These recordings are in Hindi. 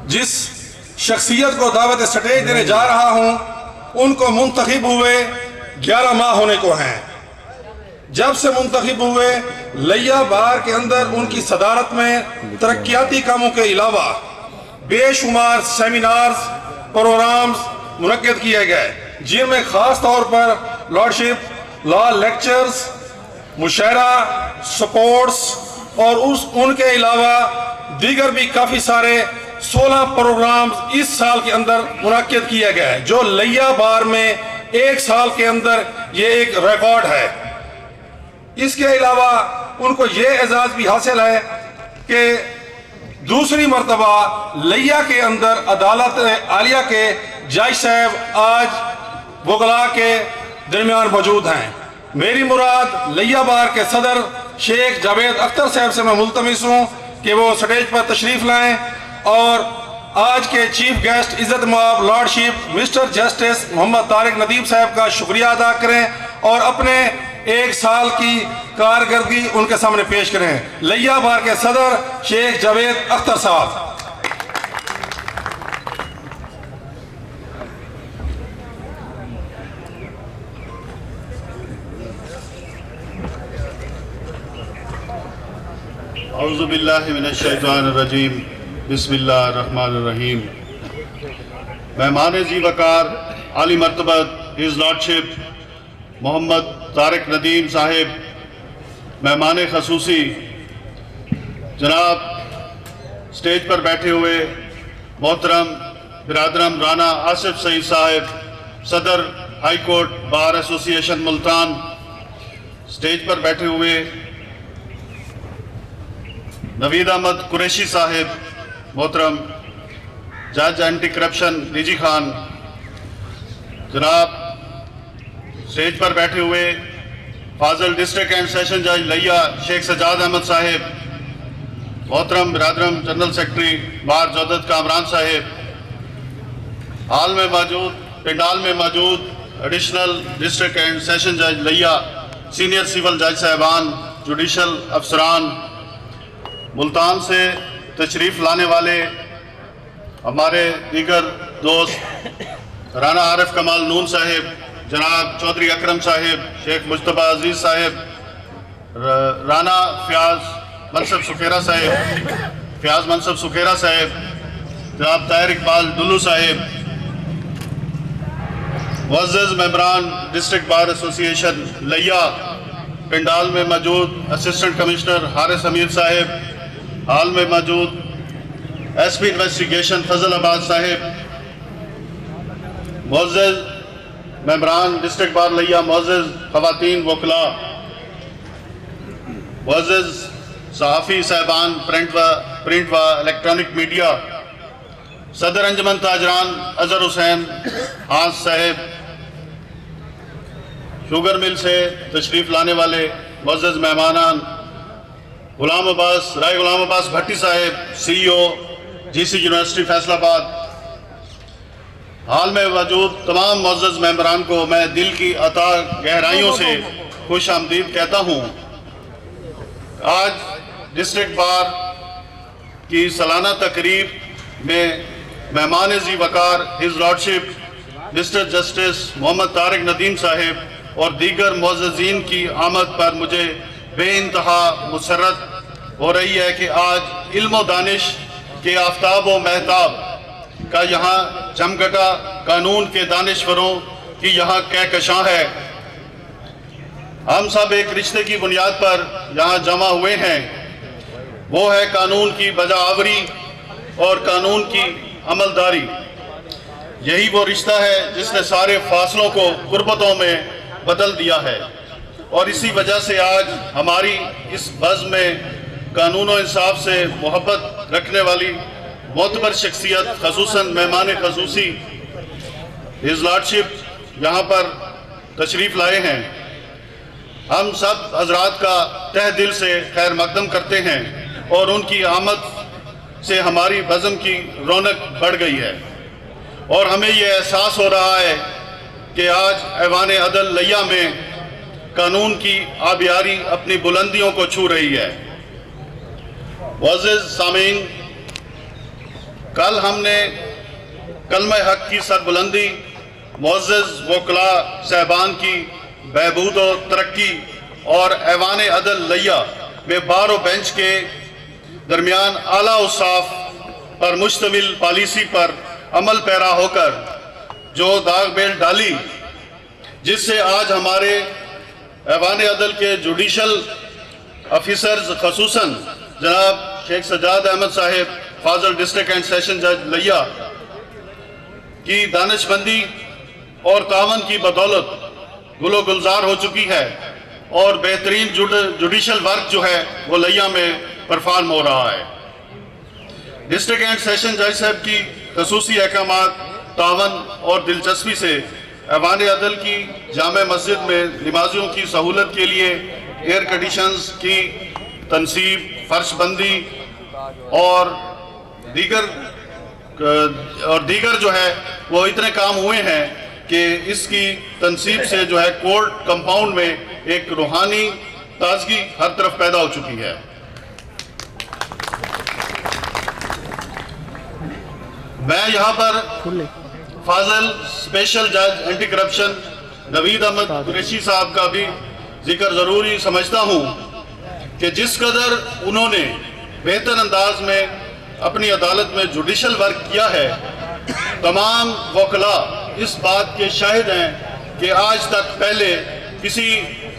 जिस शख्सियत को दावत स्टेज देने जा रहा हूं, उनको मुंतखब हुए 11 माह होने को हैं। जब से मुंतखब हुए, लिया बार के अंदर उनकी सदारत में तरक्याती कामों के अलावा बेशुमार सेमिनार्स, प्रोग्राम्स मुनक्किद किए गए, जिनमें खास तौर पर लॉर्डशिप, लॉ लेक्चर्स, मुशायरा, स्पोर्ट्स और उनके अलावा दीगर भी काफ़ी सारे 16 प्रोग्राम्स इस साल के अंदर मुनक्किद किए गए, जो लिया बार में एक साल के अंदर ये एक रिकॉर्ड है। इसके अलावा उनको ये एजाज भी हासिल है कि दूसरी मरतबा लिया के अंदर अदालत आलिया के जज साहब आज वकला के दरमियान मौजूद हैं। मेरी मुराद लिया बार के सदर शेख जावेद अख्तर साहब से मैं मुल्तमिस हूँ कि वो स्टेज पर तशरीफ लाएं और आज के चीफ गेस्ट इज्जत माब lordship mister justice Mohammad Tariq Nadeem साहब का शुक्रिया अदा करें और अपने एक साल की कारकर्दगी उनके सामने पेश करें। लिया बार के सदर शेख जावेद अख्तर साहब। औज़ु बिल्लाहि मिनश शैतानिर रजीम, बिस्मिल्लाहिर्रहमानिर्रहीम। मेहमान जी वकार आली मर्तबत हिज लॉर्डशिप मोहम्मद तारिक नदीम साहिब, मेहमान खसूसी जनाब स्टेज पर बैठे हुए मोहतरम बिरादरम राना आसिफ सईद साहिब, सदर high court bar association Multan, stage पर बैठे हुए नवीद अहमद कुरैशी साहिब, मोहतरम जज एंटी करप्शन निजी खान, जनाब स्टेज पर बैठे हुए फाजिल डिस्ट्रिक्ट एंड सेशन जज लिया शेख सजाद अहमद साहिब, मोहतरम बिरादरम जनरल सेक्रेटरी बार जौदत कामरान साहिब, हाल में मौजूद पिंडाल में मौजूद एडिशनल डिस्ट्रिक्ट एंड सेशन जज लिया, सीनियर सिविल जज साहबान, जुडिशल अफसरान, मुल्तान से तशरीफ़ लाने वाले हमारे दीगर दोस्त राना आरिफ कमाल नून साहिब, जनाब चौधरी अकरम साहिब, शेख मुस्तफ़ा अजीज़ साहिब, राना फ़याज़ मनसब सुखेरा साहिब, जनाब ताहिर इकबाल दुल्लू साहिब, मुअज़्ज़ज़ मेंबरान डिस्ट्रिक्ट बार एसोसिएशन लिया, पिंडाल में मौजूद असिस्टेंट कमिश्नर हारिस अमीर साहिब, हाल में मौजूद एसपी इन्वेस्टिगेशन फजलाबाद साहिब, मुअज़्ज़ज़ मेंबरान डिस्ट्रिक्ट बार लिया, मुअज़्ज़ज़ ख़वातीन वकला, मुअज़्ज़ज़ सहाफ़ी साहबान प्रिंट व इलेक्ट्रॉनिक मीडिया, सदर अंजमन ताजरान अज़हर हुसैन हास साहिब, शुगर मिल से तशरीफ़ लाने वाले मुअज़्ज़ज़ मेहमानान गुलाम अब्बास भट्टी साहिब, CEO GC यूनिवर्सिटी फैसलाबाद, हाल में मौजूद तमाम मुअज़्ज़ज़ मेंबरान को मैं दिल की अता गहराइयों से खुश आमदीद कहता हूँ। आज डिस्ट्रिक्ट बार की सालाना तकरीब में मेहमान जी वकार his lordship mister justice Mohammad Tariq Nadeem साहिब और दीगर मुअज़्ज़ज़ीन की आमद पर मुझे बेइंतहा मुसर्रत हो रही है कि आज इल्म व दानिश के आफ्ताब व महताब का यहाँ जमघटा कानून के दानिश्वरों की यहाँ कहकशां है। हम सब एक रिश्ते की बुनियाद पर यहाँ जमा हुए हैं, वो है कानून की बजाआवरी और कानून की अमलदारी। यही वो रिश्ता है जिसने सारे फासलों को गुर्बतों में बदल दिया है और इसी वजह से आज हमारी इस बज़्म में कानून और इंसाफ से मोहब्बत रखने वाली मोतबर शख्सियत खसूसन मेहमान खसूसी हिज लॉर्डशिप यहाँ पर तशरीफ़ लाए हैं। हम सब हजरात का तह दिल से खैर मकदम करते हैं और उनकी आमद से हमारी बज़्म की रौनक बढ़ गई है और हमें ये एहसास हो रहा है कि आज ऐवान अदल लिया में कानून की आबियारी अपनी बुलंदियों को छू रही है। मुअज़्ज़ज़ सामीन, कल हमने कलमा हक की सरबुलंदी, मुअज़्ज़ज़ वकला साहबान की बहबूद व तरक्की और ऐवान अदल लिया में बार व बेंच के दरमियान आला औसाफ पर मुश्तमिल पॉलिसी पर अमल पैरा होकर जो दाग बेल डाली, जिससे आज हमारे ऐवान अदल के जुडिशल ऑफिसर्स खसूसन जनाब Sheikh Sajjad Ahmad Sahib, Fazal district and session जज लिया की दानिशमंदी और तावन की बदौलत गुलो गुलजार हो चुकी है और बेहतरीन जुडिशल वर्क जो है वो लिया में परफॉर्म हो रहा है। डिस्ट्रिक्ट एंड सेशन जज साहब की खसूसी अहकामात, तावन और दिलचस्पी से ऐवान अदल की जामे मस्जिद में नमाजियों की सहूलत के लिए एयर कंडीशंस की तनसीब, फर्शबंदी और दीगर जो है वो इतने काम हुए हैं कि इसकी तनसीब से जो है कोर्ट कंपाउंड में एक रूहानी ताजगी हर तरफ पैदा हो चुकी है। मैं यहाँ पर फाजल स्पेशल जज एंटी करप्शन नवीद अहमद कुरैशी साहब का भी जिक्र जरूरी समझता हूँ कि जिस कदर उन्होंने बेहतर अंदाज में अपनी अदालत में जुडिशल वर्क किया है, तमाम वकला इस बात के शाहिद हैं कि आज तक पहले किसी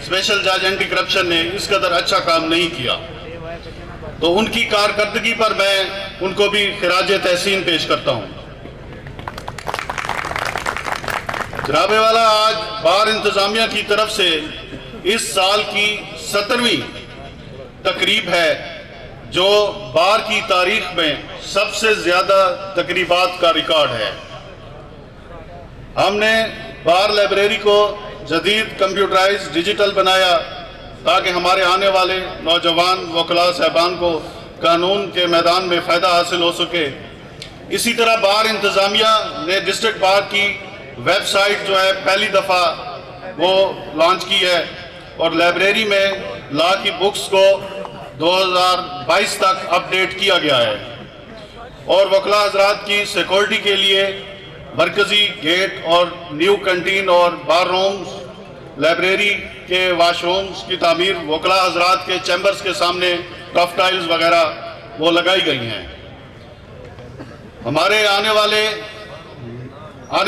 स्पेशल जज एंटी करप्शन ने इस कदर अच्छा काम नहीं किया। तो उनकी कारकर्दगी पर मैं उनको भी खिराज तहसीन पेश करता हूँ। जनाबे वाला, आज बार इंतजामिया की तरफ से इस साल की 17वीं तकरीब है जो बार की तारीख में सबसे ज्यादा तकरीबात का रिकॉर्ड है। हमने बार लाइब्रेरी को जदीद कंप्यूटराइज डिजिटल बनाया ताकि हमारे आने वाले नौजवान वकला साहबान को कानून के मैदान में फ़ायदा हासिल हो सके। इसी तरह बार इंतज़ामिया ने डिस्ट्रिक्ट बार की वेबसाइट जो है पहली दफ़ा वो लॉन्च की है और लाइब्रेरी में लॉ की बुक्स को 2022 तक अपडेट किया गया है और वकला हजरात की सिक्योरिटी के लिए मरकजी गेट और न्यू कैंटीन और बार रूम्स, लाइब्रेरी के वाशरूम्स की तामीर, वकला हजरात के चैम्बर्स के सामने टफ टाइल्स वगैरह वो लगाई गई हैं। हमारे आने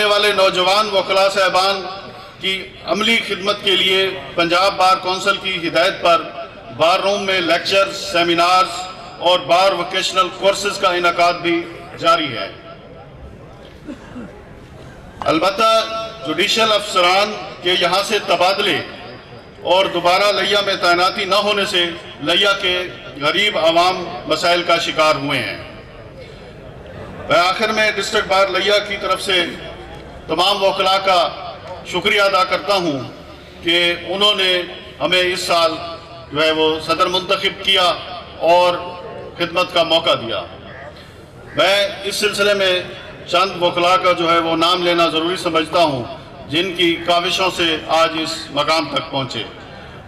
वाले नौजवान वकला साहबान की अमली खिदमत के लिए पंजाब बार कौंसिल की हिदायत पर बार रूम में लेक्चर्स, सेमिनार्स और बार वोकेशनल कोर्सेज का इनकाद भी जारी है। अलबत्ता जुडिशल अफसरान के यहाँ से तबादले और दोबारा लिया में तैनाती न होने से लिया के गरीब आवाम मसाइल का शिकार हुए हैं। मैं आखिर में डिस्ट्रिक्ट बार लिया की तरफ से तमाम वकला का शुक्रिया अदा करता हूँ कि उन्होंने हमें इस साल जो है वो सदर मुंतखब किया और खिदमत का मौका दिया। मैं इस सिलसिले में चंद वकला का जो है वो नाम लेना ज़रूरी समझता हूँ जिनकी काविशों से आज इस मकाम तक पहुँचे।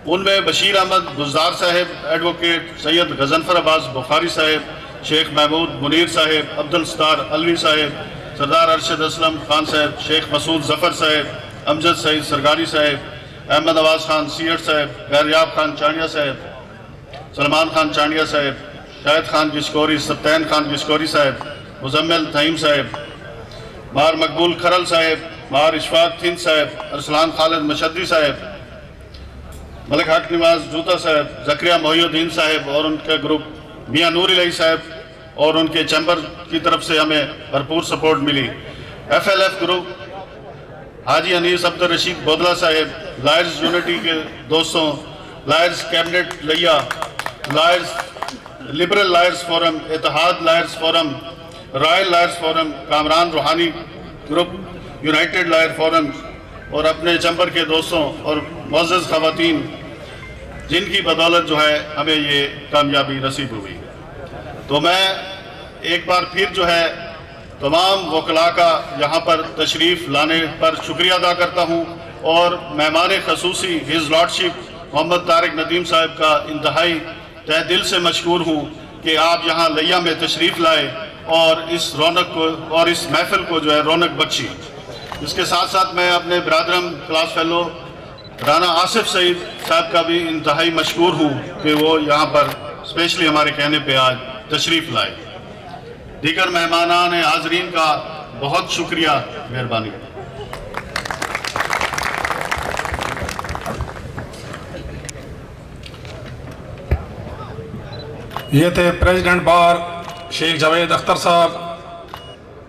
उनमें बशीर अहमद गुलजार साहब, एडवोकेट सैयद गजनफर अब्बास बुखारी साहब, शेख महमूद मुनीर साहब, अब्दुल सत्तार अलवी साहब, सरदार अरशद असलम खान साहब, शेख मसूद जफ़र साहब, अमजद सईद सरगारी साहब, अहमद नवाज खान सीयट साहब, गैरयाब खान चांडिया साहब, सलमान खान चांडिया साहब, शाहिद खान गिशकोरी, सत्तैन खान गिशकोरी साहब, मुजम्मिल तईम साहब, मार मकबूल खरल साहब, मार इशफाक थिंद साहब, अरसलान खालिद मशद्दी साहब, मलिक हक नवाज जूता साहब, जकरिया मोहिउद्दीन साहब और उनका ग्रुप, मियाँ नूर इलाही साहब और उनके चैम्बर की तरफ से हमें भरपूर सपोर्ट मिली। FLF ग्रुप, हाजी अनीस अब्दुल रशीद बोदला साहब, लायर्स यूनिटी के दोस्तों, lawyers cabinet Layyah, lawyers liberal lawyers forum, Ittehad lawyers forum, royal lawyers forum, Kamran Roohani group, United lawyer forum और अपने चैम्बर के दोस्तों और मुअज़्ज़ज़ ख़वातीन जिनकी बदौलत जो है हमें ये कामयाबी नसीब हुई। तो मैं एक बार फिर जो है तमाम वकला का यहाँ पर तशरीफ़ लाने पर शुक्रिया अदा करता हूँ और मेहमान खसूसी हिज लॉर्डशिप मोहम्मद तारिक नदीम साहब का इंतहाई तहे दिल से मशकूर हूँ कि आप यहाँ लिया में तशरीफ़ लाए और इस रौनक को और इस महफिल को जो है रौनक बख्शी। इसके साथ साथ मैं अपने ब्रादरम क्लास फेलो राना आसिफ सईद साहब का भी इंतहाई मशकूर हूँ कि वो यहाँ पर स्पेशली हमारे कहने पे आज तशरीफ़ लाए। दीगर मेहमानान हाजरीन का बहुत शुक्रिया, मेहरबानी। ये थे प्रेसिडेंट बार शेख जावेद अख्तर साहब।